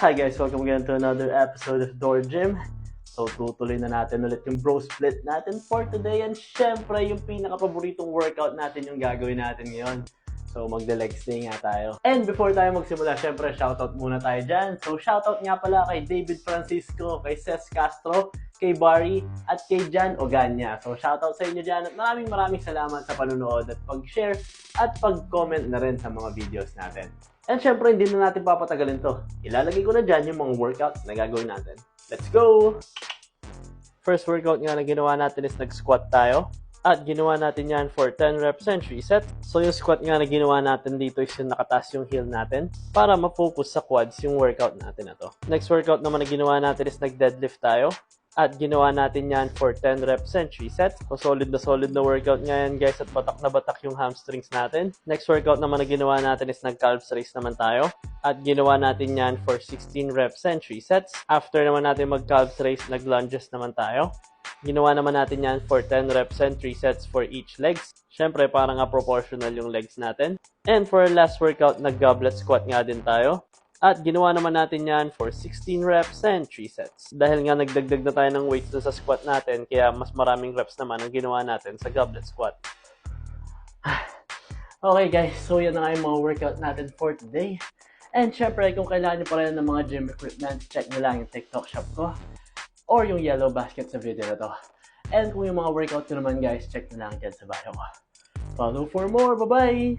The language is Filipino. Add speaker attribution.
Speaker 1: Hi guys, welcome again to another episode of Door Gym. So tutuloy na natin ulit yung bro split natin for today, and syempre yung pinaka-paboritong workout natin yung gagawin natin ngayon. So magde-legs day nga tayo. And before tayo magsimula, syempre shoutout muna tayo dyan. So shoutout nga pala kay David Francisco, kay Ces Castro, kay Barry, at kay Jan Oganya. So shoutout sa inyo dyan at maraming salamat sa panunood at pag-share at pag-comment na rin sa mga videos natin. And syempre hindi na natin papatagalin to. Ilalagay ko na dyan yung mga workout na gagawin natin. Let's go! First workout nga na ginawa natin is nag-squat tayo. At ginawa natin yan for 10 reps and 3 sets. So yung squat nga na ginawa natin dito is yung nakataas yung heel natin para ma-focus sa quads yung workout natin na to. Next workout naman na ginawa natin is nag-deadlift tayo. At ginawa natin yan for 10 reps and 3 sets. So solid na workout nga yan guys, at batak na batak yung hamstrings natin. Next workout naman na ginawa natin is nag-calves raise naman tayo. At ginawa natin yan for 16 reps and 3 sets. After naman natin mag-calves raise, nag-lunges naman tayo. Ginawa naman natin yan for 10 reps and 3 sets for each legs. Siyempre, parang nga proportional yung legs natin. And for last workout, nag-goblet squat nga din tayo. At ginawa naman natin yan for 16 reps and 3 sets. Dahil nga nagdagdag na tayo ng weights sa squat natin, kaya mas maraming reps naman ang ginawa natin sa goblet squat. Okay guys, so yan na nga yung mga workout natin for today. And syempre, kung kailangan nyo pa rin ng mga gym equipment, check nyo lang yung TikTok shop ko or yung yellow basket sa video na to. And kung yung mga workout ko naman guys, check nyo lang dyan sa bio ko. Follow for more. Bye-bye!